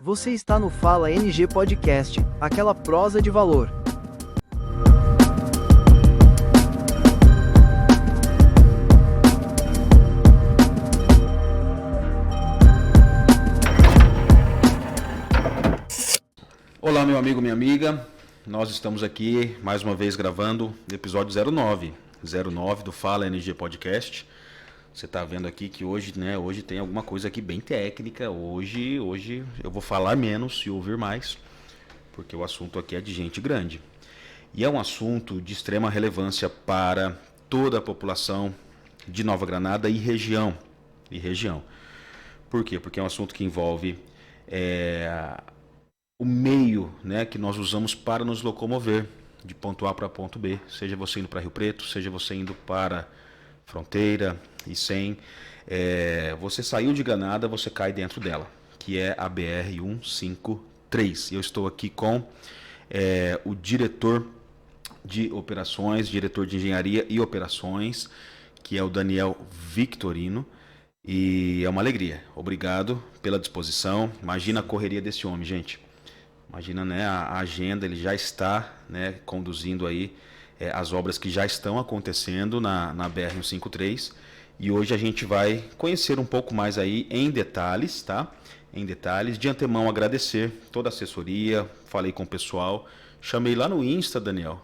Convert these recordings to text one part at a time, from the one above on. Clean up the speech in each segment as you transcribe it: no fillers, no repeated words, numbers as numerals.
Você está no Fala NG Podcast, aquela prosa de valor. Olá, meu amigo, minha amiga. Nós estamos aqui mais uma vez gravando o episódio 09 do Fala NG Podcast. Você está vendo aqui que hoje tem alguma coisa aqui bem técnica. Hoje eu vou falar menos e ouvir mais, porque o assunto aqui é de gente grande. E é um assunto de extrema relevância para toda a população de Nova Granada e região. Por quê? Porque é um assunto que envolve o meio, que nós usamos para nos locomover de ponto A para ponto B. Seja você indo para Rio Preto, seja você indo para Fronteira, Icém, você saiu de Granada, você cai dentro dela, que é a BR-153. Eu estou aqui com o diretor de operações, diretor de engenharia e operações, que é o Daniel Victorino, e é uma alegria. Obrigado pela disposição. Imagina a correria desse homem, gente. Imagina, a agenda, ele já está, conduzindo aí as obras que já estão acontecendo na BR-153, e hoje a gente vai conhecer um pouco mais aí em detalhes, tá? Em detalhes, de antemão agradecer toda a assessoria, falei com o pessoal, chamei lá no Insta, Daniel,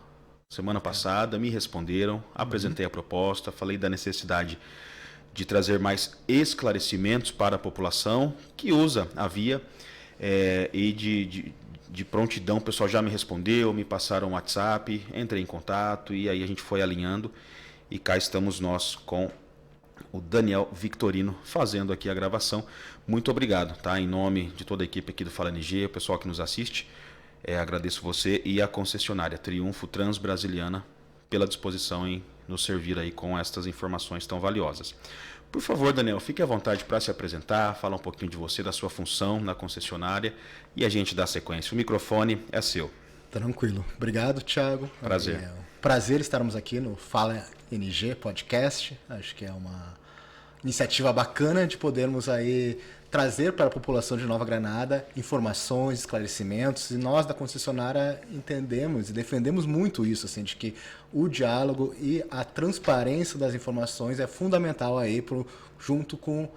semana passada, me responderam, apresentei a proposta, falei da necessidade de trazer mais esclarecimentos para a população que usa a via, e de prontidão, o pessoal já me respondeu, me passaram um WhatsApp, entrei em contato e aí a gente foi alinhando, e cá estamos nós com o Daniel Victorino fazendo aqui a gravação. Muito obrigado, tá? Em nome de toda a equipe aqui do Fala NG, o pessoal que nos assiste, agradeço você e a concessionária Triunfo Transbrasiliana pela disposição em nos servir aí com estas informações tão valiosas. Por favor, Daniel, fique à vontade para se apresentar, falar um pouquinho de você, da sua função na concessionária, e a gente dá sequência. O microfone é seu. Tranquilo. Obrigado, Thiago. Prazer. Prazer estarmos aqui no Fala NG Podcast. Acho que é uma iniciativa bacana de podermos aí trazer para a população de Nova Granada informações, esclarecimentos, e nós da concessionária entendemos e defendemos muito isso, assim, de que o diálogo e a transparência das informações é fundamental aí junto com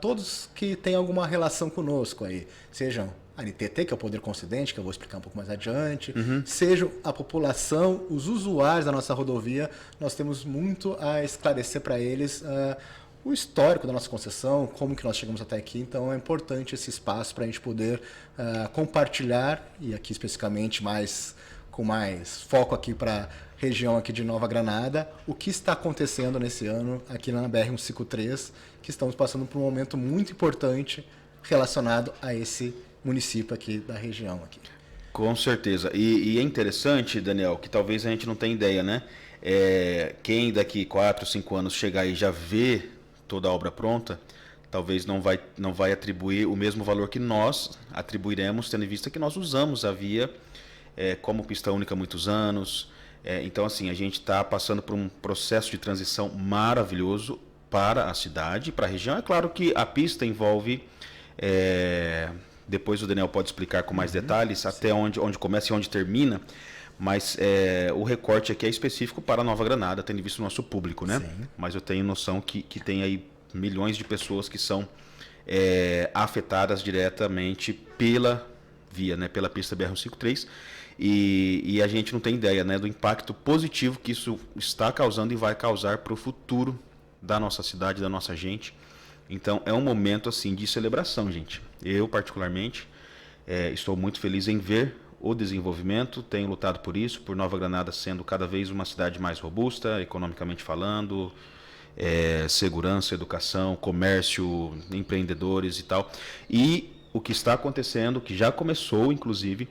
todos que têm alguma relação conosco aí, sejam a NTT, que é o Poder Concedente, que eu vou explicar um pouco mais adiante, sejam a população, os usuários da nossa rodovia. Nós temos muito a esclarecer para eles o histórico da nossa concessão, como que nós chegamos até aqui. Então é importante esse espaço para a gente poder compartilhar, e aqui especificamente com mais foco aqui para a região aqui de Nova Granada, o que está acontecendo nesse ano aqui na BR-153, que estamos passando por um momento muito importante relacionado a esse município aqui da região. Aqui. Com certeza. E é interessante, Daniel, que talvez a gente não tenha ideia, quem daqui 4, 5 anos chegar e já vê toda a obra pronta, talvez não vai atribuir o mesmo valor que nós atribuiremos, tendo em vista que nós usamos a via como pista única há muitos anos. Então, assim, a gente está passando por um processo de transição maravilhoso para a cidade, para a região. É claro que a pista envolve, depois o Daniel pode explicar com mais detalhes, até onde começa e onde termina, mas o recorte aqui é específico para Nova Granada, tendo visto o nosso público, né? Sim. Mas eu tenho noção que tem aí milhões de pessoas que são afetadas diretamente pela via, pela pista BR-153, e a gente não tem ideia, do impacto positivo que isso está causando e vai causar para o futuro da nossa cidade, da nossa gente. Então é um momento assim de celebração, gente. Eu particularmente estou muito feliz em ver o desenvolvimento, tenho lutado por isso, por Nova Granada sendo cada vez uma cidade mais robusta, economicamente falando, segurança, educação, comércio, empreendedores e tal. E o que está acontecendo, que já começou, inclusive,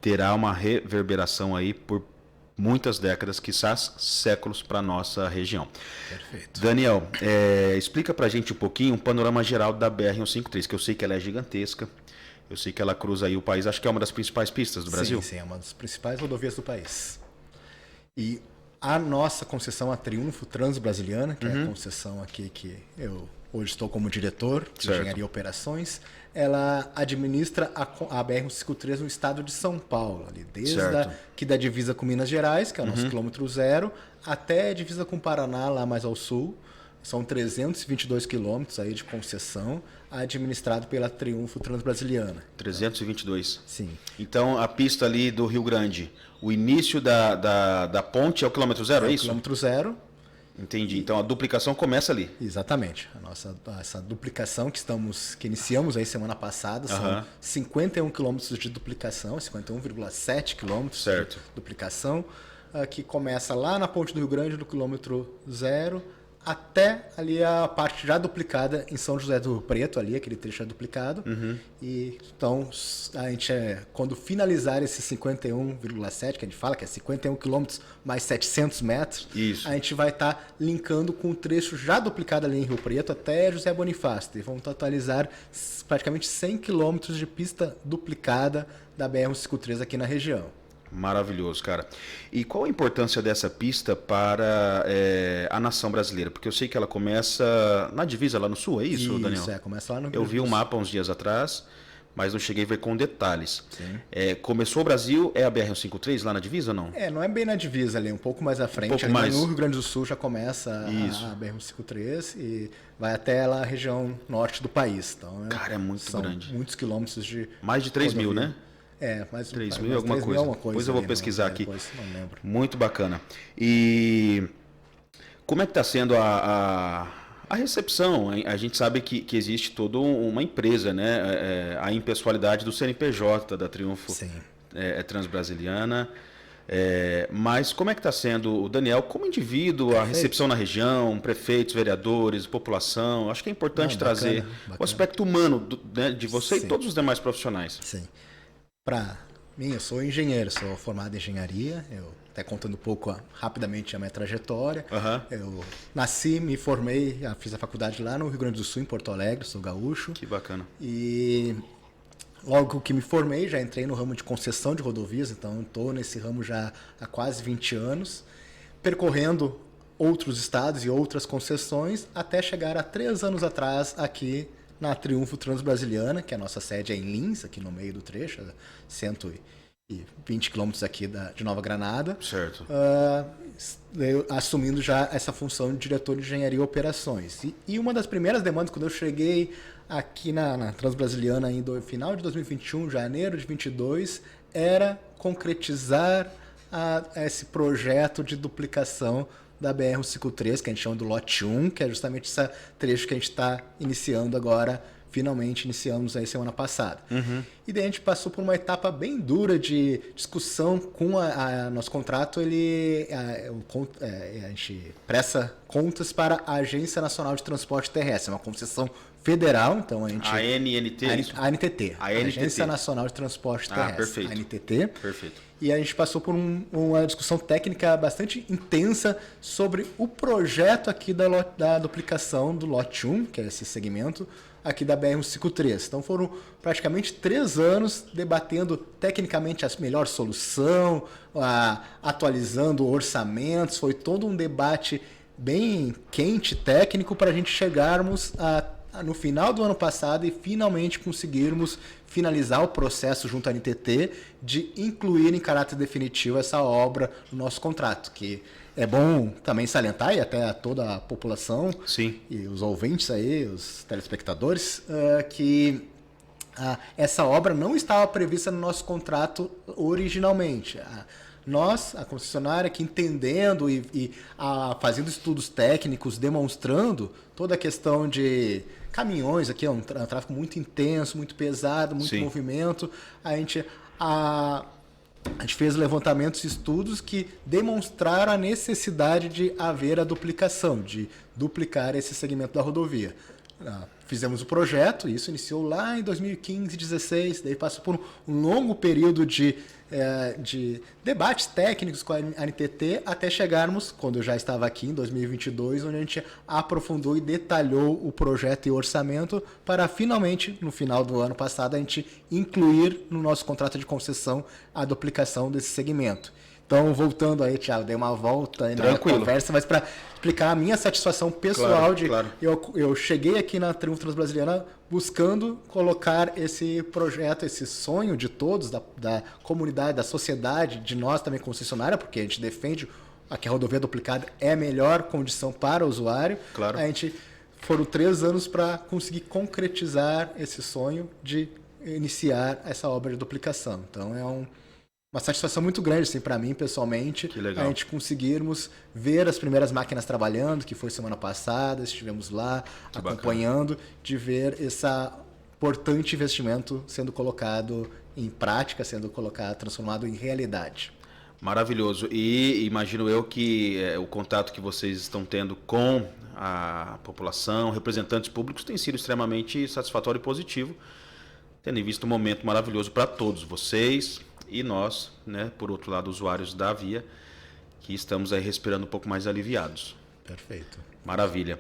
terá uma reverberação aí por muitas décadas, quizás séculos, para a nossa região. Perfeito. Daniel, explica para a gente um pouquinho um panorama geral da BR-153, que eu sei que ela é gigantesca. Eu sei que ela cruza aí o país, acho que é uma das principais pistas do Brasil. Sim, é uma das principais rodovias do país. E a nossa concessão, a Triunfo Transbrasiliana, que é a concessão aqui que eu hoje estou como diretor de engenharia e operações, ela administra a BR-153 no estado de São Paulo, ali, desde Certo. aqui da divisa com Minas Gerais, que é o nosso quilômetro zero, até a divisa com o Paraná, lá mais ao sul. São 322 quilômetros aí de concessão, administrado pela Triunfo Transbrasiliana. 322. Sim. Então, a pista ali do Rio Grande, o início da ponte é o quilômetro zero, é o isso? quilômetro zero. Entendi. Então, a duplicação começa ali. Exatamente. Essa duplicação que iniciamos aí semana passada, são 51 quilômetros de duplicação, 51,7 quilômetros Certo. de duplicação, que começa lá na ponte do Rio Grande, no quilômetro zero, até ali a parte já duplicada em São José do Rio Preto, ali, aquele trecho é duplicado. E então, a gente, quando finalizar esse 51,7, que a gente fala que é 51 quilômetros mais 700 metros, Isso. a gente vai estar linkando com o trecho já duplicado ali em Rio Preto até José Bonifácio. E vamos totalizar praticamente 100 quilômetros de pista duplicada da BR-153 aqui na região. Maravilhoso, cara. E qual a importância dessa pista para a nação brasileira? Porque eu sei que ela começa na divisa lá no sul, é isso, Daniel? Isso, começa lá no Eu vi um mapa uns dias atrás, mas não cheguei a ver com detalhes. Sim. Começou o Brasil, é a BR-153 lá na divisa ou não? Não é bem na divisa ali, um pouco mais à frente. pouco ali mais. No Rio Grande do Sul já começa Isso. a BR-153 e vai até lá a região norte do país. Então, Cara, é muito são grande. muitos quilômetros de Mais de 3 mil, rodovia. né? Mais 3 mil alguma coisa. Depois eu vou ali, pesquisar aqui. Depois, não lembro. Muito bacana. E como é que está sendo a recepção? A gente sabe que existe toda uma empresa, né? A impessoalidade do CNPJ, da Triunfo Sim. Transbrasiliana. Mas como é que está sendo, o Daniel, como indivíduo, a recepção na região, prefeitos, vereadores, população? Acho que é importante trazer o aspecto humano de você e todos os demais profissionais. Sim. Para mim, eu sou engenheiro, sou formado em engenharia, eu até contando um pouco rapidamente a minha trajetória. Eu nasci, me formei, fiz a faculdade lá no Rio Grande do Sul, em Porto Alegre, sou gaúcho. Que bacana. E logo que me formei, já entrei no ramo de concessão de rodovias, então estou nesse ramo já há quase 20 anos, percorrendo outros estados e outras concessões, até chegar há 3 anos atrás aqui na Triunfo Transbrasiliana, que a nossa sede é em Lins, aqui no meio do trecho, 120 quilômetros aqui de Nova Granada. Certo. Assumindo já essa função de diretor de engenharia e operações. E uma das primeiras demandas, quando eu cheguei aqui na Transbrasiliana, ainda no final de 2021, janeiro de 2022, era concretizar esse projeto de duplicação da BR-153, que a gente chama do lote 1, que é justamente esse trecho que a gente está iniciando agora, finalmente iniciamos aí semana passada. E daí a gente passou por uma etapa bem dura de discussão com nosso contrato, a gente presta contas para a Agência Nacional de Transporte Terrestre, é uma concessão federal, então a gente... A ANNT, isso? A ANTT, A ANTT. Agência Nacional de Transporte Terrestre. Perfeito. A ANTT. Perfeito. E a gente passou por uma discussão técnica bastante intensa sobre o projeto aqui da duplicação do lote 1, que é esse segmento, aqui da BR-153. Então foram praticamente 3 anos debatendo tecnicamente a melhor solução, atualizando orçamentos, foi todo um debate bem quente, técnico, para a gente chegarmos no final do ano passado e finalmente conseguirmos finalizar o processo junto à NTT de incluir em caráter definitivo essa obra no nosso contrato, que é bom também salientar, e até a toda a população Sim. e os ouvintes aí, os telespectadores, que essa obra não estava prevista no nosso contrato originalmente. Nós, a concessionária, que entendendo e fazendo estudos técnicos, demonstrando toda a questão de caminhões, aqui é um tráfego muito intenso, muito pesado, muito Sim. movimento, a gente fez levantamentos e estudos que demonstraram a necessidade de haver a duplicação, de duplicar esse segmento da rodovia. Fizemos o projeto, isso iniciou lá em 2015, 2016, daí passou por um longo período de debates técnicos com a ANTT até chegarmos, quando eu já estava aqui em 2022, onde a gente aprofundou e detalhou o projeto e o orçamento para finalmente, no final do ano passado, a gente incluir no nosso contrato de concessão a duplicação desse segmento. Então, voltando aí, Thiago, dei uma volta aí na Tranquilo. conversa, mas para explicar a minha satisfação pessoal eu cheguei aqui na Triunfo Transbrasiliana buscando colocar esse projeto, esse sonho de todos, da comunidade, da sociedade, de nós também concessionária, porque a gente defende que a rodovia duplicada é a melhor condição para o usuário. Claro. A gente foram 3 anos para conseguir concretizar esse sonho de iniciar essa obra de duplicação. Então, é uma satisfação muito grande assim, para mim, pessoalmente, Que legal. a gente conseguirmos ver as primeiras máquinas trabalhando, que foi semana passada, estivemos lá Que acompanhando, de ver esse importante investimento sendo colocado em prática, sendo colocado, transformado em realidade. Maravilhoso. E imagino eu que o contato que vocês estão tendo com a população, representantes públicos, tem sido extremamente satisfatório e positivo, tendo em vista um momento maravilhoso para todos vocês e nós, né, por outro lado, usuários da via, que estamos aí respirando um pouco mais aliviados. Perfeito. Maravilha.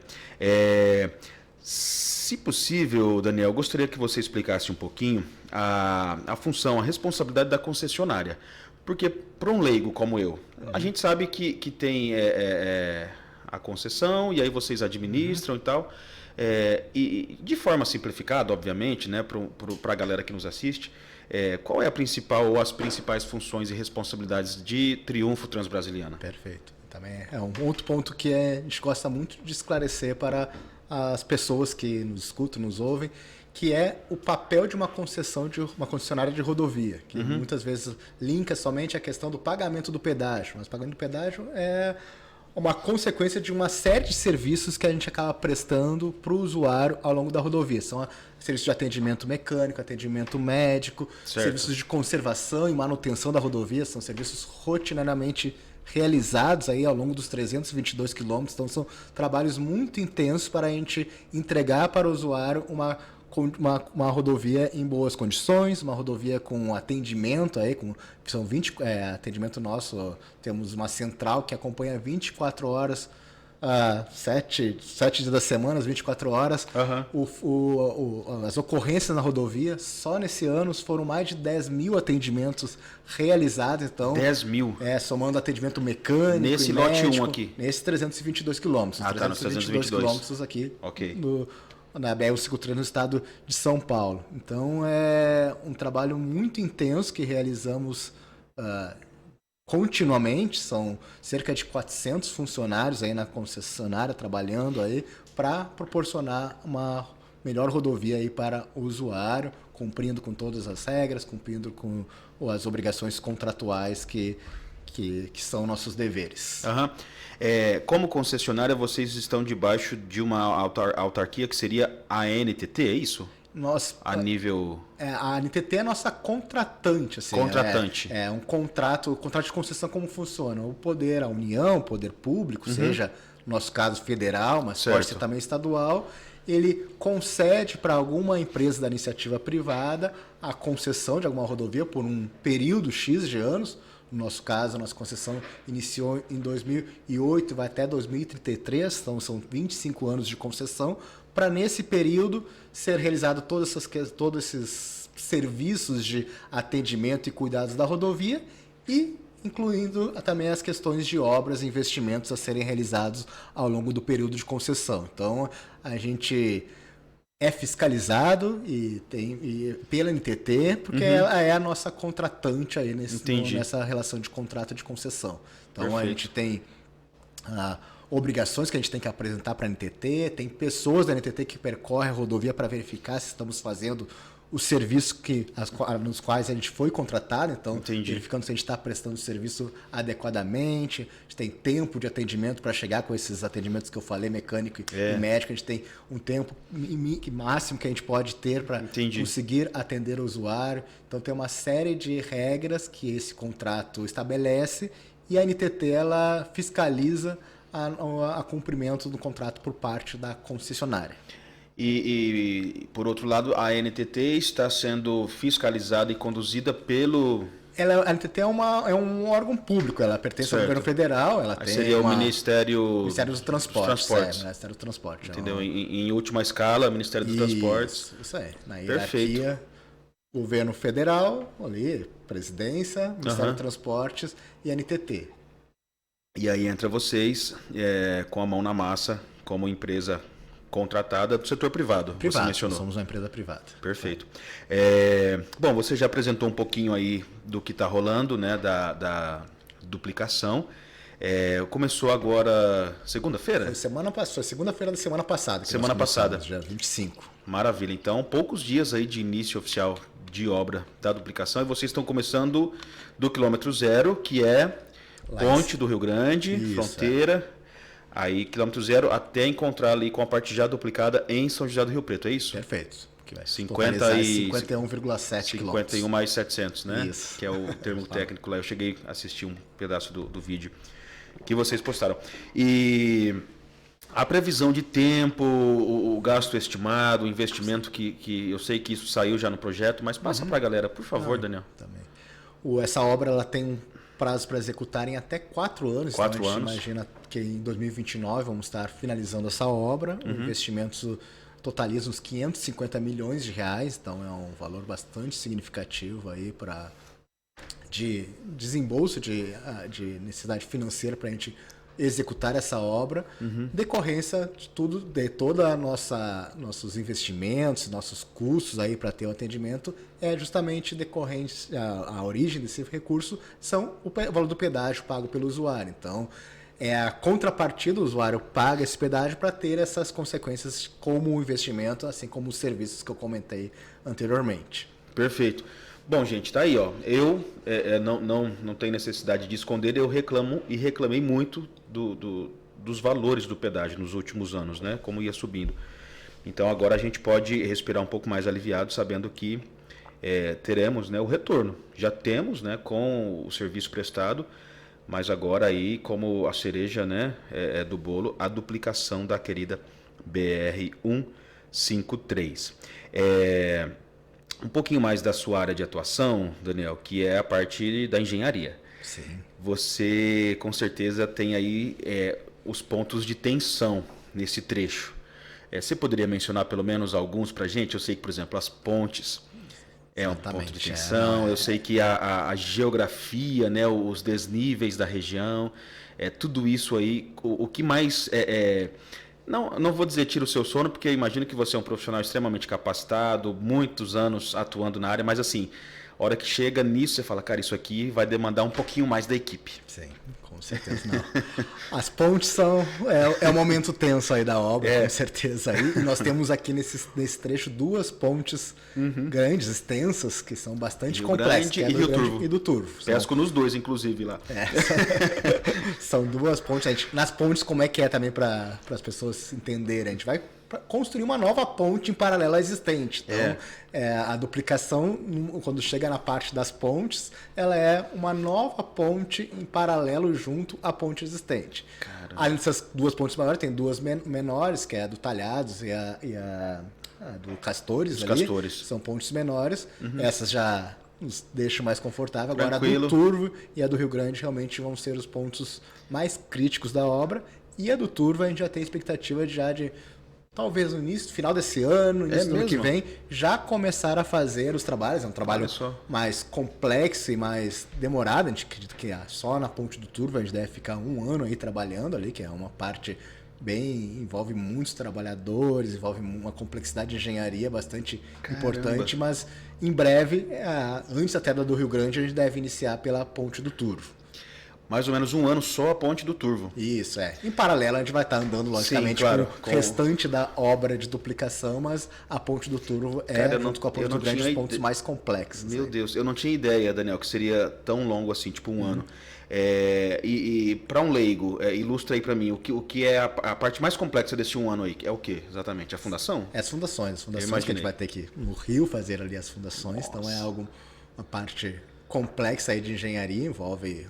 Se possível, Daniel, eu gostaria que você explicasse um pouquinho a função, a responsabilidade da concessionária. Porque, para um leigo como eu, a gente sabe que tem a concessão e aí vocês administram e tal. E de forma simplificada, obviamente, né, para a galera que nos assiste, qual é a principal ou as principais funções e responsabilidades de Triunfo Transbrasiliana? Perfeito. Também é um outro ponto que a gente gosta muito de esclarecer para as pessoas que nos escutam, nos ouvem, que é o papel de uma concessão de uma concessionária de rodovia, que muitas vezes linka somente a questão do pagamento do pedágio, mas o pagamento do pedágio é uma consequência de uma série de serviços que a gente acaba prestando para o usuário ao longo da rodovia. São serviços de atendimento mecânico, atendimento médico, certo, serviços de conservação e manutenção da rodovia, são serviços rotineiramente realizados aí ao longo dos 322 quilômetros. Então, são trabalhos muito intensos para a gente entregar para o usuário uma rodovia em boas condições, uma rodovia com atendimento, aí, que são 20, atendimento nosso, temos uma central que acompanha 24 horas, 7 dias da semana, 24 horas. As ocorrências na rodovia, só nesse ano foram mais de 10 mil atendimentos realizados. Então, 10 mil? Somando atendimento mecânico nesse e lote médico, 1 aqui? Nesses 322 quilômetros. Nos 322 quilômetros aqui Ok. na BR-153 no estado de São Paulo. Então, é um trabalho muito intenso que realizamos continuamente. São cerca de 400 funcionários aí na concessionária trabalhando aí para proporcionar uma melhor rodovia aí para o usuário, cumprindo com todas as regras, cumprindo com as obrigações contratuais que são nossos deveres. Como concessionária, vocês estão debaixo de uma autarquia que seria a ANTT, é isso? A nível... A ANTT é a nossa contratante. Assim, contratante. É um contrato de concessão. Como funciona? O poder, a União, o poder público, seja, no nosso caso, federal, mas pode ser também estadual, ele concede para alguma empresa da iniciativa privada a concessão de alguma rodovia por um período X de anos. No nosso caso, a nossa concessão iniciou em 2008 e vai até 2033, então são 25 anos de concessão, para nesse período ser realizado todos esses serviços de atendimento e cuidados da rodovia e incluindo também as questões de obras e investimentos a serem realizados ao longo do período de concessão. Então, a gente é fiscalizado pela NTT, porque ela é a nossa contratante aí nessa relação de contrato de concessão. Então, perfeito, a gente tem obrigações que a gente tem que apresentar para a NTT, tem pessoas da NTT que percorrem a rodovia para verificar se estamos fazendo os serviços nos quais a gente foi contratado, então verificando se a gente está prestando o serviço adequadamente, a gente tem tempo de atendimento para chegar com esses atendimentos que eu falei, mecânico e médico, a gente tem um tempo máximo que a gente pode ter para conseguir atender o usuário. Então tem uma série de regras que esse contrato estabelece e a NTT ela fiscaliza a cumprimento do contrato por parte da concessionária. E, por outro lado, a NTT está sendo fiscalizada e conduzida pelo... A NTT é um órgão público, ela pertence ao governo federal. Ela tem seria o Ministério dos Transportes. Ministério do Transporte. Entendeu? Em última escala, Ministério dos Transportes. Isso aí. Na hierarquia, governo federal, ali, presidência, Ministério de Transportes e NTT. E aí entra vocês com a mão na massa, como empresa contratada do setor privado, você Privado, mencionou. somos uma empresa privada. Perfeito. Bom, você já apresentou um pouquinho aí do que está rolando, né, da duplicação. Começou agora segunda-feira? Foi segunda-feira da semana passada. Semana passada. Dia 25. Maravilha. Então, poucos dias aí de início oficial de obra da duplicação e vocês estão começando do quilômetro zero, que é Ponte do Rio Grande, Isso, fronteira, aí quilômetro zero até encontrar ali com a parte já duplicada em São José do Rio Preto, é isso? Perfeito. Que vai 51,7 quilômetros. 51 mais 700, né? Isso. Que é o termo técnico lá. Eu cheguei a assistir um pedaço do vídeo que vocês postaram. E a previsão de tempo, o gasto estimado, o investimento que eu sei que isso saiu já no projeto, mas passa para a galera, por favor, Daniel. Também. Essa obra ela tem um prazo para executar em até 4 anos. 4 então a gente anos. imagina que em 2029 vamos estar finalizando essa obra. O investimento totaliza uns 550 milhões de reais, então é um valor bastante significativo aí de desembolso de necessidade financeira para a gente executar essa obra, decorrência de tudo, de toda nossos investimentos, nossos custos aí para ter o atendimento, é justamente decorrente, a origem desse recurso são o valor do pedágio pago pelo usuário. Então, a contrapartida, o usuário paga esse pedágio para ter essas consequências como o investimento, assim como os serviços que eu comentei anteriormente. Perfeito. Bom, gente, tá aí, ó. Eu não tenho necessidade de esconder, eu reclamei muito dos valores do pedágio nos últimos anos, né? Como ia subindo. Então agora a gente pode respirar um pouco mais aliviado, sabendo que teremos, né, o retorno. Já temos, né, com o serviço prestado, mas agora aí, como a cereja, né, do bolo, a duplicação da querida BR-153. Um pouquinho mais da sua área de atuação, Daniel, que é a parte da engenharia. Sim. Você, com certeza, tem aí os pontos de tensão nesse trecho. Você poderia mencionar pelo menos alguns para a gente? Eu sei que, por exemplo, as pontes é um ponto de tensão. Eu sei que a geografia, né, os desníveis da região, tudo isso aí, o que mais... Não vou dizer tira o seu sono, porque eu imagino que você é um profissional extremamente capacitado, muitos anos atuando na área, mas assim, a hora que chega nisso, você fala, cara, isso aqui vai demandar um pouquinho mais da equipe. Sim, com certeza não. As pontes são o momento tenso aí da obra, com certeza. E nós temos aqui nesse trecho 2 pontes grandes, extensas, que são bastante complexas. Que é do Rio Turvo. E do Turvo. Pesco nos dois, inclusive, lá. São 2 pontes. Nas pontes, como é que é também para as pessoas entenderem? A gente vai construir uma nova ponte em paralelo à existente. Então, a duplicação, quando chega na parte das pontes, ela é uma nova ponte em paralelo junto à ponte existente. Caramba. Além dessas 2 pontes maiores, tem 2 menores, que é a do Talhados e a do Castores. Castores. São pontes menores. Essas já nos deixam mais confortável. Agora Tranquilo. a do Turvo e a do Rio Grande realmente vão ser os pontos mais críticos da obra. E a do Turvo a gente já tem expectativa de talvez no final desse ano, início do ano que vem, já começar a fazer os trabalhos. É um trabalho mais complexo e mais demorado. A gente acredita que só na ponte do Turvo a gente deve ficar 1 ano aí trabalhando ali, que é uma parte envolve muitos trabalhadores, envolve uma complexidade de engenharia bastante importante, mas em breve, antes até da do Rio Grande, a gente deve iniciar pela ponte do Turvo. Mais ou menos 1 ano só a ponte do Turvo. Isso, Em paralelo, a gente vai estar andando, logicamente, com o restante da obra de duplicação, mas a ponte do Turvo junto com a ponte do Grande, os pontos mais complexos. Meu Deus, eu não tinha ideia, Daniel, que seria tão longo assim, tipo 1 ano. E para um leigo, ilustra aí para mim, o que é a parte mais complexa desse 1 ano aí? É o que, exatamente? A fundação? As fundações que a gente vai ter que ir no Rio fazer ali as fundações. Nossa. Então uma parte complexa aí de engenharia, envolve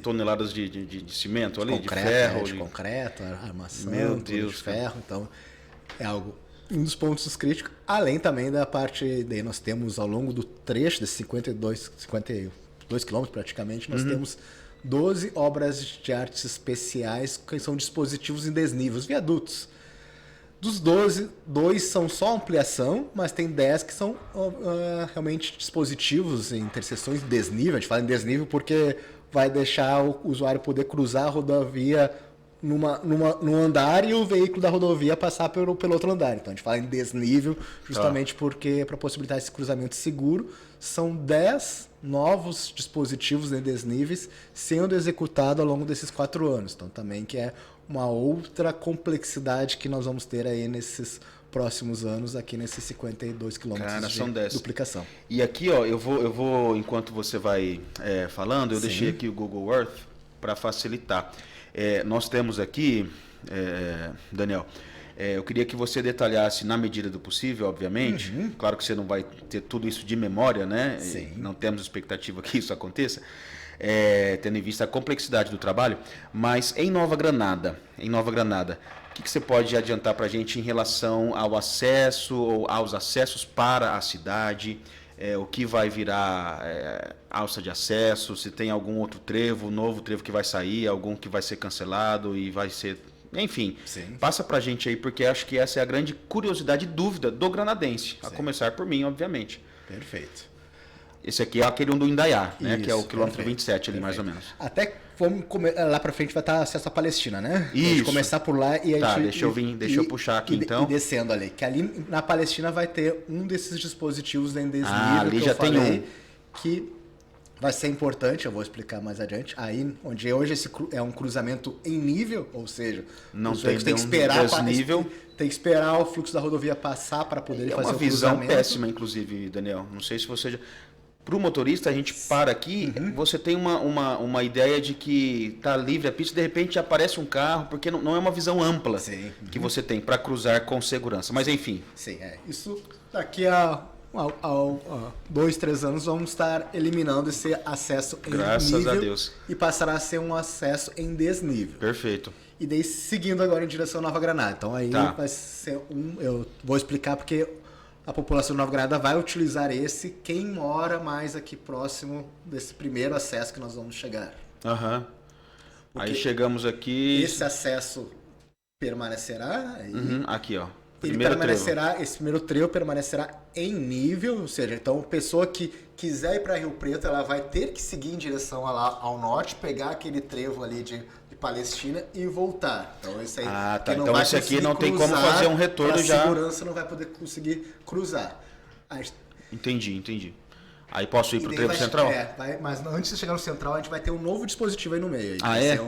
toneladas de cimento ali, concreto, de ferro. De concreto, armação, de ferro. Então, é algo, um dos pontos críticos, além também da parte, daí nós temos ao longo do trecho desses 52 quilômetros praticamente, nós temos 12 obras de artes especiais que são dispositivos em desnível, os viadutos. Dos 12, 2 são só ampliação, mas tem 10 que são realmente dispositivos em interseções de desnível. A gente fala em desnível porque vai deixar o usuário poder cruzar a rodovia num andar e o veículo da rodovia passar pelo outro andar. Então a gente fala em desnível justamente porque para possibilitar esse cruzamento seguro, são 10 novos dispositivos em desníveis sendo executados ao longo desses 4 anos. Então também que é uma outra complexidade que nós vamos ter aí nesses próximos anos, aqui nesses 52 quilômetros de duplicação. E aqui, ó, eu vou enquanto você vai falando, eu deixei aqui o Google Earth para facilitar. Nós temos aqui, Daniel, eu queria que você detalhasse na medida do possível, obviamente. Claro que você não vai ter tudo isso de memória, né? Sim. Não temos expectativa que isso aconteça. Tendo em vista a complexidade do trabalho, mas em Nova Granada, o que você pode adiantar para a gente em relação ao acesso ou aos acessos para a cidade, o que vai virar alça de acesso, se tem algum outro trevo, novo trevo que vai sair, algum que vai ser cancelado e vai ser... Enfim, Sim. Passa para a gente aí, porque acho que essa é a grande curiosidade e dúvida do granadense, a começar por mim, obviamente. Perfeito. Esse aqui é aquele do Indaiá, né? Isso, que é o quilômetro perfeito, 27 ali, mais ou menos. Até vamos lá pra frente vai estar acesso à Palestina, né? Isso. A gente começar por lá e a Tá, gente... deixa eu puxar aqui então. E descendo ali, que ali na Palestina vai ter um desses dispositivos em desnível ali que já eu tem falei, que vai ser importante, eu vou explicar mais adiante. Aí, onde hoje esse é um cruzamento em nível, ou seja, Não os tem veículos têm que nenhum esperar desnível. tem que esperar o fluxo da rodovia passar para poder É fazer uma o visão cruzamento. péssima, inclusive, Daniel. Não sei se você já... Para o motorista, a gente para aqui, você tem uma ideia de que está livre a pista, de repente aparece um carro, porque não é uma visão ampla Sim. que você tem para cruzar com segurança. Mas enfim. Sim, isso daqui a 2, 3 anos vamos estar eliminando esse acesso em Graças nível a Deus. e passará a ser um acesso em desnível. Perfeito. E daí seguindo agora em direção a Nova Granada. Então aí Tá. vai ser eu vou explicar porque a população de Nova Granada vai utilizar quem mora mais aqui próximo desse primeiro acesso que nós vamos chegar. Aham. Aí Porque chegamos aqui. Esse acesso permanecerá aí. Aqui, ó. Ele Primeiro permanecerá, esse primeiro trevo permanecerá em nível, ou seja, então a pessoa que quiser ir para Rio Preto, ela vai ter que seguir em direção lá ao norte, pegar aquele trevo ali de Palestina e voltar. Então esse aí, tá. quem não Então vai esse aqui conseguir não tem como cruzar, fazer um retorno pra já. segurança não vai poder conseguir cruzar. Entendi. Aí posso ir E para o daí trevo central? mas antes de chegar no central, a gente vai ter um novo dispositivo aí no meio. Aí. Ah, vai é? ser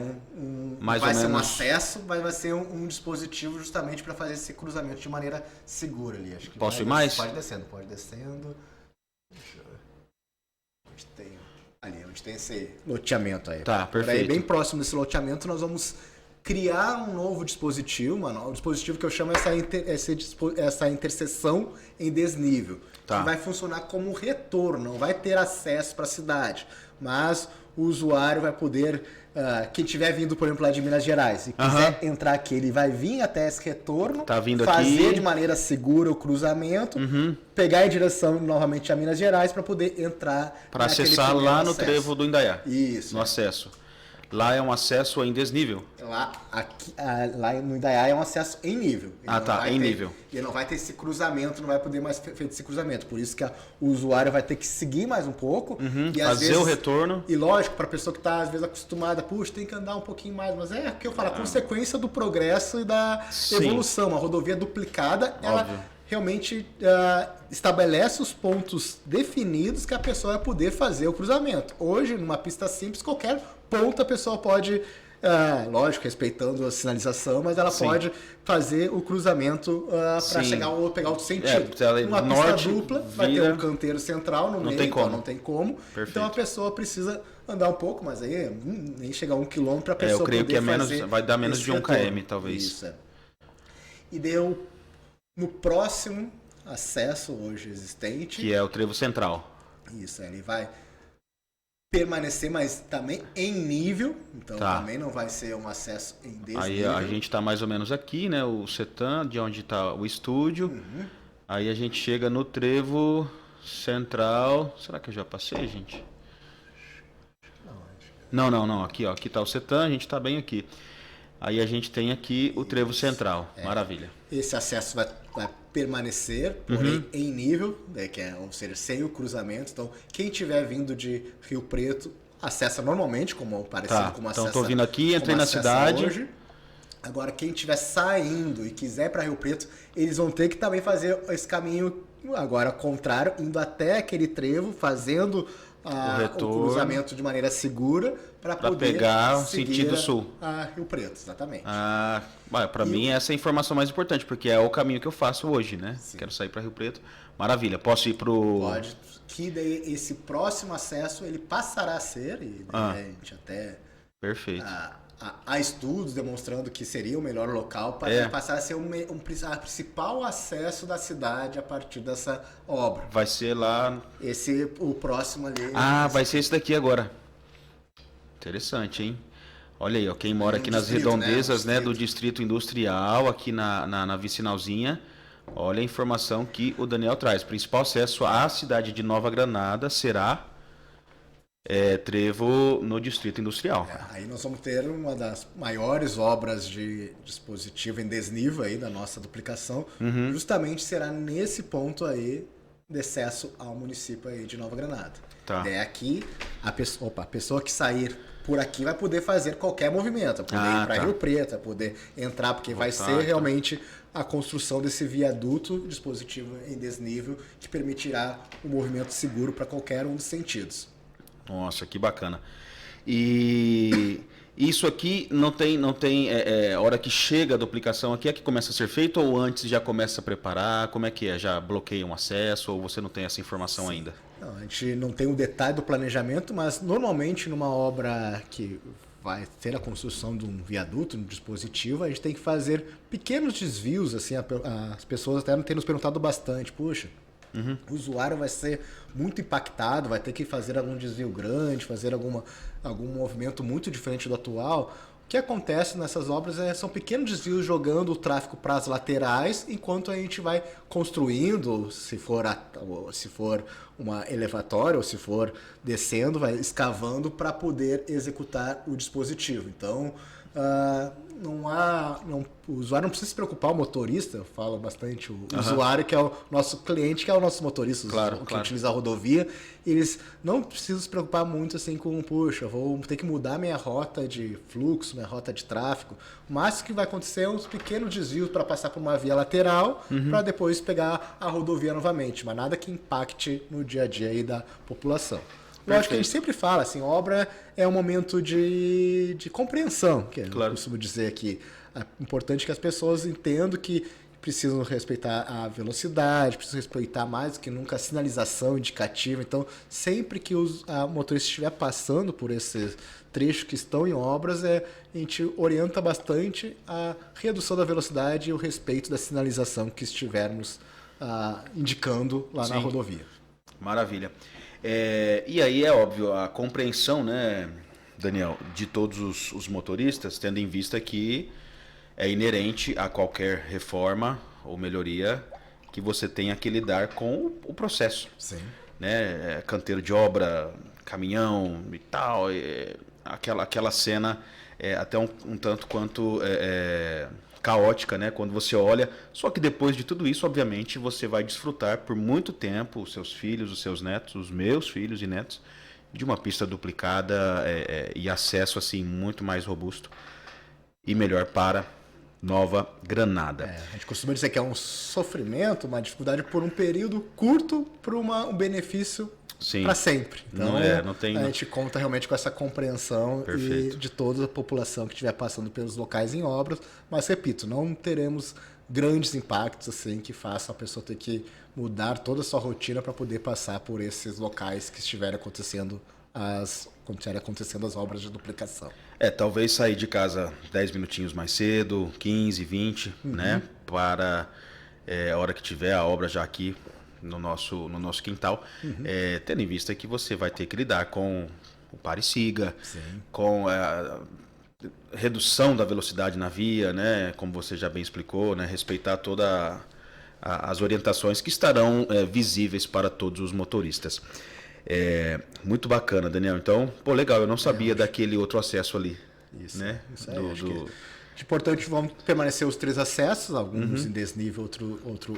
Mais vai ou ser um menos. acesso, vai ser um dispositivo justamente para fazer esse cruzamento de maneira segura ali. Acho que Posso ir mais? Pode descendo. Deixa eu ver. Onde tem esse loteamento aí. Tá, Por aí, perfeito. bem próximo desse loteamento, nós vamos criar um novo dispositivo, um dispositivo que eu chamo essa interseção em desnível. Tá. Que vai funcionar como retorno, não vai ter acesso para a cidade, mas o usuário vai poder, quem estiver vindo, por exemplo, lá de Minas Gerais e quiser entrar aqui, ele vai vir até esse retorno, Tá vindo fazer aqui. de maneira segura o cruzamento, pegar em direção novamente a Minas Gerais para poder entrar Para naquele acessar primeiro lá no acesso. trevo do Indaiá. Isso. No acesso. Lá é um acesso em desnível. Lá no Indaiá é um acesso em nível. Ele não tá, vai em ter- nível. Ele não vai ter esse cruzamento, não vai poder mais feito esse cruzamento. Por isso que o usuário vai ter que seguir mais um pouco. E às Fazer vezes, o retorno. E lógico, para a pessoa que está às vezes acostumada, puxa, tem que andar um pouquinho mais. Mas é o que eu falo, a consequência do progresso e da Sim. evolução. A rodovia duplicada, ela Óbvio. realmente estabelece os pontos definidos que a pessoa vai poder fazer o cruzamento. Hoje, numa pista simples, qualquer ponto a pessoa pode, lógico, respeitando a sinalização, mas ela Sim. pode fazer o cruzamento para Sim. chegar ou pegar outro sentido. porque ela é Numa norte, pista dupla, vai ter vira- um canteiro central no meio, tem então como. não tem como. Perfeito. Então a pessoa precisa andar um pouco, mas aí nem chegar a 1 quilômetro para a pessoa eu creio poder que é menos, fazer vai dar menos esse de 1 retorno. km, talvez. Isso, é. E deu no próximo acesso hoje existente. Que é o trevo central. Isso, ele vai permanecer, mas também em nível. Então Tá. também não vai ser um acesso em desnível. Aí a gente está mais ou menos aqui, né? O CETAM, de onde está o estúdio. Aí a gente chega no trevo central. Será que eu já passei, gente? Não. Aqui, ó. Aqui está o CETAM, a gente está bem aqui. Aí a gente tem aqui o trevo central. Maravilha. Esse acesso vai permanecer, porém em nível, né, ou seja, sem o cruzamento. Então, quem estiver vindo de Rio Preto, acessa normalmente, parecido como acessa. Então, estou vindo aqui, entrei na cidade. Hoje. Agora, quem estiver saindo e quiser para Rio Preto, eles vão ter que também fazer esse caminho, agora contrário, indo até aquele trevo, fazendo o cruzamento de maneira segura para poder pegar o sentido sul. A Rio Preto, exatamente. Para mim essa é a informação mais importante, porque é o caminho que eu faço hoje, né? Sim. Quero sair para Rio Preto. Maravilha. Posso ir pro... Pode. Que daí esse próximo acesso ele passará a ser, e daí a gente até... Perfeito. Há estudos demonstrando que seria o melhor local para passar a ser a principal acesso da cidade a partir dessa obra. Vai ser lá... O próximo ali... vai ser esse daqui agora. Interessante, hein? Olha aí, ó, quem mora aqui nas redondezas, né, do Distrito Industrial, aqui na Vicinalzinha, olha a informação que o Daniel traz. O principal acesso à cidade de Nova Granada será... trevo no Distrito Industrial. Aí nós vamos ter uma das maiores obras de dispositivo em desnível aí da nossa duplicação. Justamente será nesse ponto aí de acesso ao município aí de Nova Granada. Tá. Aqui a pessoa que sair por aqui vai poder fazer qualquer movimento, poder ir para Rio Preto, poder entrar, porque vai ser realmente a construção desse viaduto dispositivo em desnível que permitirá o movimento seguro para qualquer um dos sentidos. Nossa, que bacana. E isso aqui não tem a hora que chega a duplicação aqui é que começa a ser feito, ou antes já começa a preparar? Como é que é? Já bloqueia um acesso ou você não tem essa informação ainda? Não, a gente não tem o detalhe do planejamento, mas normalmente numa obra que vai ter a construção de um viaduto, um dispositivo, a gente tem que fazer pequenos desvios, assim, as pessoas até têm nos perguntado bastante, puxa, o usuário vai ser muito impactado, vai ter que fazer algum desvio grande, fazer algum movimento muito diferente do atual. O que acontece nessas obras são pequenos desvios jogando o tráfego para as laterais, enquanto a gente vai construindo, se for uma elevatória ou se for descendo, vai escavando para poder executar o dispositivo. Então, o usuário não precisa se preocupar, o motorista, eu falo bastante, o usuário que é o nosso cliente, que é o nosso motorista, que utiliza a rodovia, eles não precisam se preocupar muito assim com, puxa, vou ter que mudar minha rota de fluxo, minha rota de tráfego. O máximo que vai acontecer é uns pequenos desvios para passar por uma via lateral, para depois pegar a rodovia novamente, mas nada que impacte no dia a dia aí da população. Lógico que a gente sempre fala, assim, obra é um momento de compreensão, que eu costumo dizer aqui. É importante que as pessoas entendam que precisam respeitar a velocidade, precisam respeitar mais do que nunca a sinalização indicativa. Então, sempre que o motorista estiver passando por esses trechos que estão em obras, a gente orienta bastante a redução da velocidade e o respeito da sinalização que estivermos indicando lá na rodovia. Maravilha. E aí é óbvio, a compreensão, né, Daniel, de todos os motoristas, tendo em vista que é inerente a qualquer reforma ou melhoria que você tenha que lidar com o processo. Sim. Né? Canteiro de obra, caminhão e tal, aquela cena é até um tanto quanto caótica, né? Quando você olha. Só que depois de tudo isso, obviamente, você vai desfrutar por muito tempo, os seus filhos, os seus netos, os meus filhos e netos, de uma pista duplicada e acesso assim muito mais robusto e melhor para Nova Granada. A gente costuma dizer que é um sofrimento, uma dificuldade por um período curto para um benefício para sempre. Então, a gente conta realmente com essa compreensão de toda a população que estiver passando pelos locais em obras, mas repito, não teremos grandes impactos assim que façam a pessoa ter que mudar toda a sua rotina para poder passar por esses locais que estiverem acontecendo as obras de duplicação. Talvez sair de casa 10 minutinhos mais cedo, 15, 20, né? Para a hora que tiver a obra já aqui no nosso quintal, tendo em vista que você vai ter que lidar com o pare e siga, com a redução da velocidade na via, né? Como você já bem explicou, né? Respeitar todas as orientações que estarão visíveis para todos os motoristas. Muito bacana, Daniel. Então, legal, eu não sabia daquele outro acesso ali. Isso, né? Isso aí, Importante, vão permanecer os 3 acessos, alguns em desnível, outro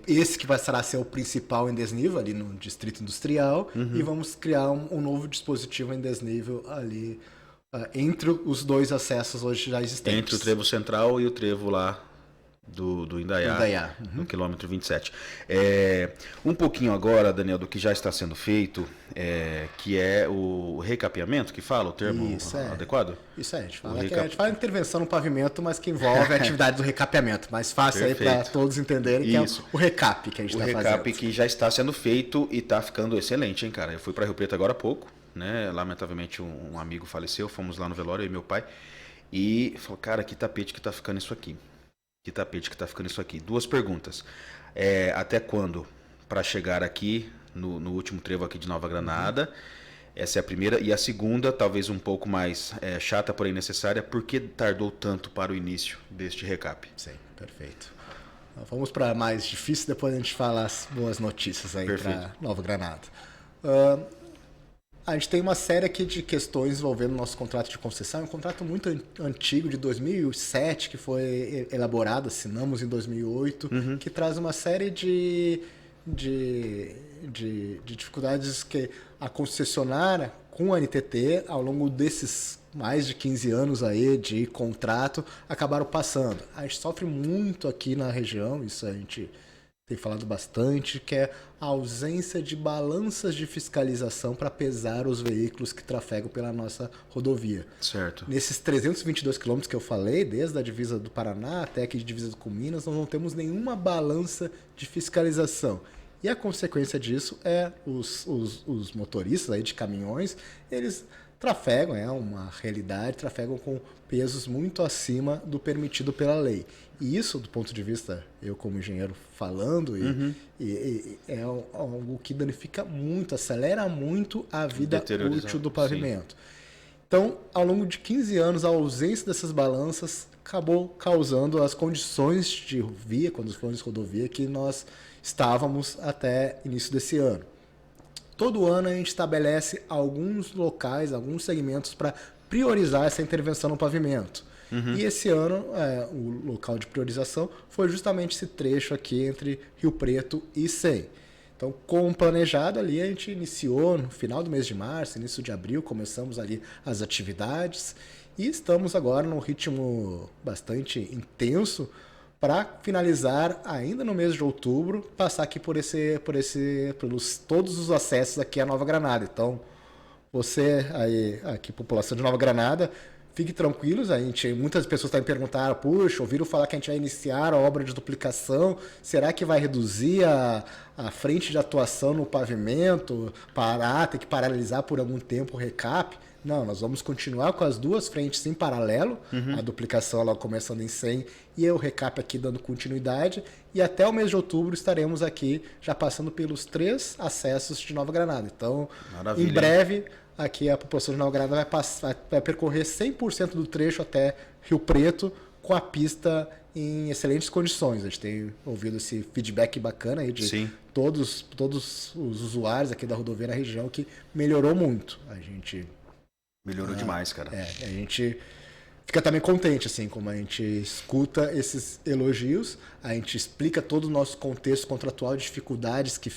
esse que vai ser o principal em desnível ali no Distrito Industrial, e vamos criar um novo dispositivo em desnível ali entre os 2 acessos hoje já existentes. Entre o trevo central e o trevo lá do Indaiá, no quilômetro 27. Um pouquinho agora, Daniel, do que já está sendo feito, que é o recapeamento, que fala o termo adequado? Isso aí, a gente fala intervenção no pavimento, mas que envolve a atividade do recapeamento. Mais fácil aí para todos entenderem que é o recap que a gente está fazendo. O recap que já está sendo feito e está ficando excelente, hein, cara? Eu fui para Rio Preto agora há pouco, né? Lamentavelmente um amigo faleceu, fomos lá no velório, eu e meu pai, e falou, cara, que tapete que está ficando isso aqui. Que tapete que tá ficando isso aqui. 2 perguntas. Até quando para chegar aqui no último trevo aqui de Nova Granada? Essa é a primeira. E a segunda, talvez um pouco mais chata, porém necessária. Por que tardou tanto para o início deste recap? Sim, perfeito. Vamos para mais difícil, depois a gente fala as boas notícias aí para Nova Granada. A gente tem uma série aqui de questões envolvendo o nosso contrato de concessão. É um contrato muito antigo, de 2007, que foi elaborado, assinamos em 2008, que traz uma série de dificuldades que a concessionária, com a NTT, ao longo desses mais de 15 anos aí de contrato, acabaram passando. A gente sofre muito aqui na região, isso a gente tem falado bastante, que é a ausência de balanças de fiscalização para pesar os veículos que trafegam pela nossa rodovia. Certo. Nesses 322 quilômetros que eu falei, desde a divisa do Paraná até aqui de divisa com Minas, nós não temos nenhuma balança de fiscalização. E a consequência disso é os motoristas aí de caminhões, eles trafegam, é uma realidade, trafegam com pesos muito acima do permitido pela lei. E isso, do ponto de vista, eu como engenheiro falando, é algo que danifica muito, acelera muito a vida útil do pavimento. Sim. Então, ao longo de 15 anos, a ausência dessas balanças acabou causando as condições de via, condições de rodovia que nós estávamos até início desse ano. Todo ano a gente estabelece alguns locais, alguns segmentos para priorizar essa intervenção no pavimento. E esse ano, o local de priorização foi justamente esse trecho aqui entre Rio Preto e Cem. Então, como planejado ali, a gente iniciou no final do mês de março, início de abril, começamos ali as atividades e estamos agora num ritmo bastante intenso para finalizar ainda no mês de outubro, passar aqui pelos todos os acessos aqui à Nova Granada. Então, você aí, aqui, população de Nova Granada, fique tranquilos, muitas pessoas estão me perguntando, puxa, ouviram falar que a gente vai iniciar a obra de duplicação, será que vai reduzir a frente de atuação no pavimento, ter que paralisar por algum tempo o recap? Não, nós vamos continuar com as 2 frentes em paralelo, a duplicação lá começando em 100 e o recap aqui dando continuidade, e até o mês de outubro estaremos aqui já passando pelos 3 acessos de Nova Granada. Então, maravilha. Em breve, aqui a população de Nova Granada vai percorrer 100% do trecho até Rio Preto com a pista em excelentes condições. A gente tem ouvido esse feedback bacana aí de todos os usuários aqui da rodovia na região que melhorou muito. A gente melhorou demais, cara. A gente fica também contente, assim, como a gente escuta esses elogios, a gente explica todo o nosso contexto contratual de dificuldades que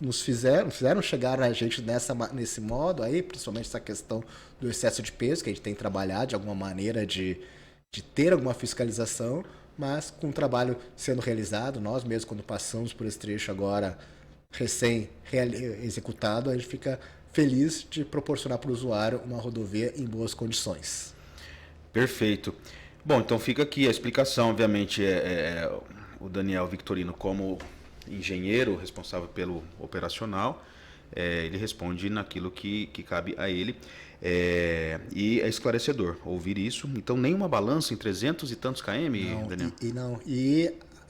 nos fizeram chegar a gente nesse modo aí, principalmente essa questão do excesso de peso, que a gente tem trabalhado de alguma maneira de ter alguma fiscalização, mas com o trabalho sendo realizado, nós mesmos quando passamos por esse trecho agora recém-executado, a gente fica feliz de proporcionar para o usuário uma rodovia em boas condições. Perfeito. Bom, então fica aqui a explicação, obviamente, o Daniel Victorino como engenheiro responsável pelo operacional, ele responde naquilo que cabe a ele, e é esclarecedor ouvir isso. Então, nenhuma balança em 300 e tantos km, Daniel?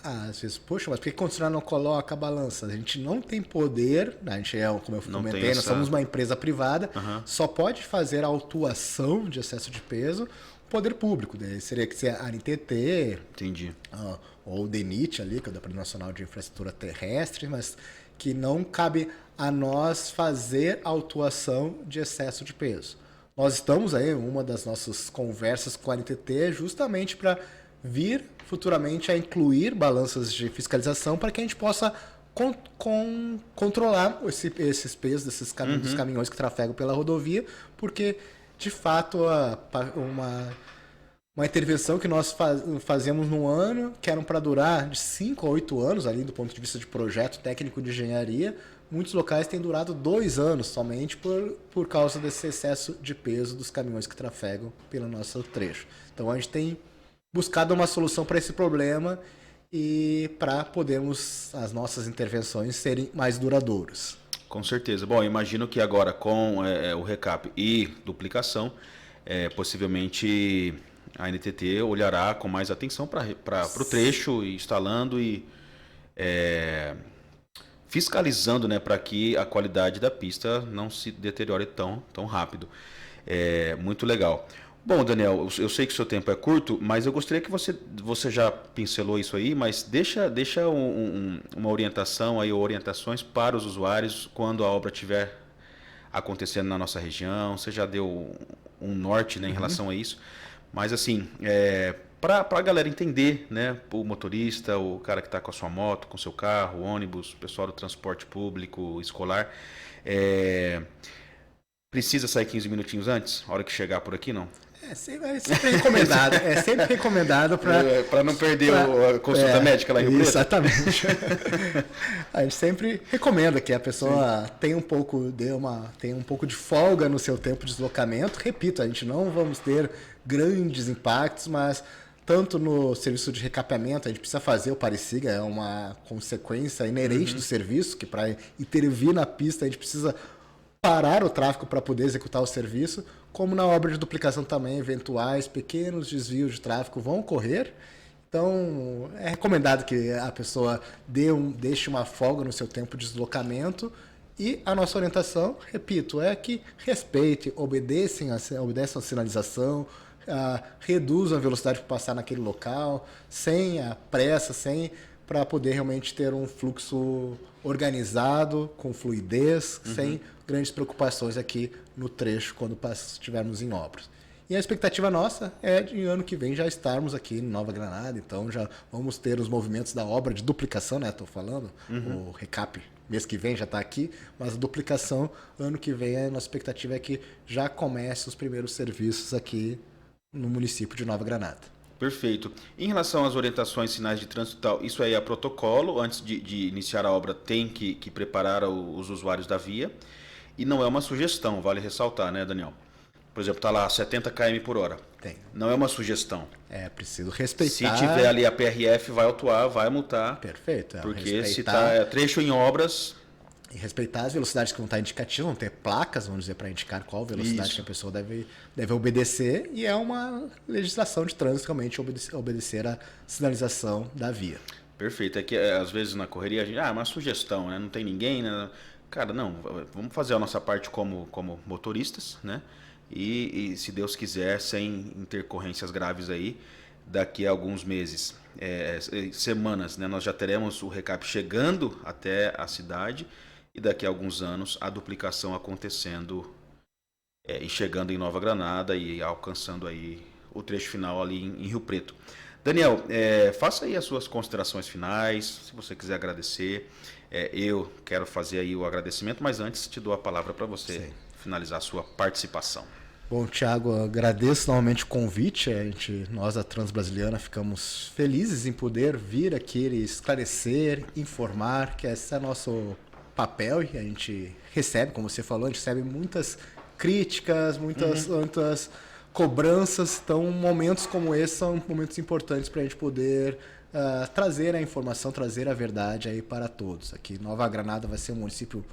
Às vezes, poxa, mas por que a concessionária não coloca a balança? A gente não tem poder, a gente como eu comentei, nós somos uma empresa privada, só pode fazer a autuação de excesso de peso o poder público, né? Seria que ser a ANTT, entendi, ou o DENIT ali, que é o Departamento Nacional de Infraestrutura Terrestre, mas que não cabe a nós fazer a autuação de excesso de peso. nós estamos aí, uma das nossas conversas com a NTT é justamente para vir futuramente a incluir balanças de fiscalização para que a gente possa controlar esses pesos dos caminhões que trafegam pela rodovia, porque, de fato, uma intervenção que nós fazemos no ano, que eram para durar de 5 a 8 anos, ali do ponto de vista de projeto técnico de engenharia, muitos locais têm durado 2 anos somente por causa desse excesso de peso dos caminhões que trafegam pelo nosso trecho. Então a gente tem buscado uma solução para esse problema e para podermos as nossas intervenções serem mais duradouras. Com certeza. Bom, imagino que agora com o recap e duplicação, possivelmente a NTT olhará com mais atenção para o trecho, instalando e fiscalizando, né, para que a qualidade da pista não se deteriore tão rápido. Muito legal. Bom, Daniel, eu sei que o seu tempo é curto, mas eu gostaria que você já pincelou isso aí, mas deixa uma orientação aí, ou orientações para os usuários quando a obra estiver acontecendo na nossa região. Você já deu um norte, né, em relação a isso, mas assim, para a galera entender, né, o motorista, o cara que está com a sua moto, com o seu carro, o ônibus, o pessoal do transporte público, escolar, precisa sair 15 minutinhos antes, a hora que chegar por aqui, não? É sempre recomendado. É sempre recomendado para não perder a consulta médica lá em Rio Preto. Exatamente. A gente sempre recomenda que a pessoa tenha um pouco de folga no seu tempo de deslocamento. Repito, a gente não vamos ter grandes impactos, mas tanto no serviço de recapeamento, a gente precisa fazer o pare-siga, é uma consequência inerente do serviço, que para intervir na pista a gente precisa parar o tráfego para poder executar o serviço, como na obra de duplicação também, eventuais pequenos desvios de tráfego vão ocorrer. Então, é recomendado que a pessoa deixe uma folga no seu tempo de deslocamento e a nossa orientação, repito, é que respeite, obedeçam a sinalização, reduzam a velocidade para passar naquele local, sem a pressa, para poder realmente ter um fluxo organizado, com fluidez, sem grandes preocupações aqui no trecho quando estivermos em obras. E a expectativa nossa é de ano que vem já estarmos aqui em Nova Granada, então já vamos ter os movimentos da obra de duplicação, né? Estou falando, o recap mês que vem já está aqui, mas a duplicação, ano que vem, a nossa expectativa é que já comece os primeiros serviços aqui no município de Nova Granada. Perfeito. Em relação às orientações, sinais de trânsito e tal, isso aí é protocolo, antes de iniciar a obra tem que preparar os usuários da via, e não é uma sugestão, vale ressaltar, né, Daniel? Por exemplo, está lá 70 km por hora. Tem. Não é uma sugestão. É preciso respeitar. Se tiver ali a PRF, vai autuar, vai multar. Perfeito. Porque se está trecho em obras... E respeitar as velocidades que vão estar indicativas, vão ter placas, vamos dizer, para indicar qual velocidade que a pessoa deve obedecer, e é uma legislação de trânsito realmente obedecer a sinalização da via. Perfeito. É que às vezes na correria a gente, é uma sugestão, né? Não tem ninguém, né? Cara, não, vamos fazer a nossa parte como motoristas, né? E se Deus quiser, sem intercorrências graves aí, daqui a alguns meses, semanas, né? Nós já teremos o recap chegando até a cidade, e daqui a alguns anos a duplicação acontecendo e chegando em Nova Granada e alcançando aí o trecho final ali em Rio Preto. Daniel, faça aí as suas considerações finais, se você quiser agradecer. Eu quero fazer aí o agradecimento, mas antes te dou a palavra para você finalizar a sua participação. Bom, Thiago, agradeço novamente o convite. Nós da Transbrasiliana ficamos felizes em poder vir aqui esclarecer, informar, que esse é nosso papel, e a gente recebe, como você falou, a gente recebe muitas críticas, muitas cobranças. Então, momentos como esse são momentos importantes para a gente poder trazer a informação, trazer a verdade aí para todos. Aqui, Nova Granada vai ser um município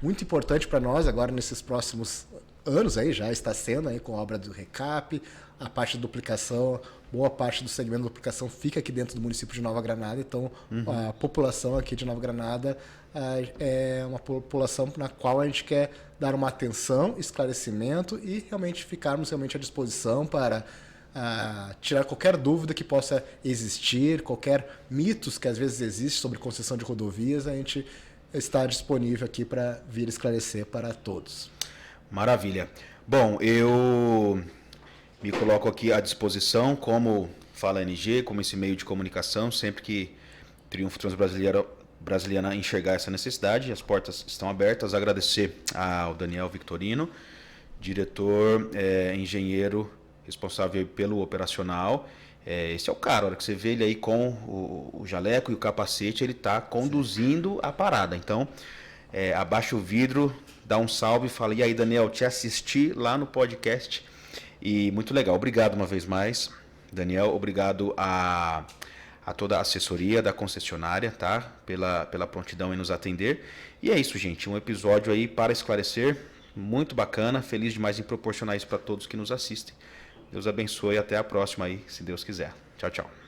muito importante para nós agora nesses próximos anos, aí já está sendo aí com a obra do recap, a parte de duplicação, boa parte do segmento de duplicação fica aqui dentro do município de Nova Granada, então a população aqui de Nova Granada é uma população na qual a gente quer dar uma atenção, esclarecimento e realmente ficarmos realmente à disposição para tirar qualquer dúvida que possa existir, qualquer mitos que às vezes existe sobre concessão de rodovias, a gente está disponível aqui para vir esclarecer para todos. Maravilha. Bom, eu me coloco aqui à disposição como Fala NG, como esse meio de comunicação, sempre que Triunfo Transbrasiliana enxergar essa necessidade, as portas estão abertas. Agradecer ao Daniel Victorino, diretor, engenheiro responsável pelo operacional. Esse é o cara, a hora que você vê ele aí com o jaleco e o capacete, ele está conduzindo a parada. Então, abaixa o vidro, dá um salve e fala: e aí, Daniel, te assisti lá no podcast e muito legal. Obrigado uma vez mais, Daniel. Obrigado a toda a assessoria da concessionária, tá? Pela prontidão em nos atender. E é isso, gente. Um episódio aí para esclarecer, muito bacana. Feliz demais em proporcionar isso para todos que nos assistem. Deus abençoe e até a próxima aí, se Deus quiser. Tchau, tchau.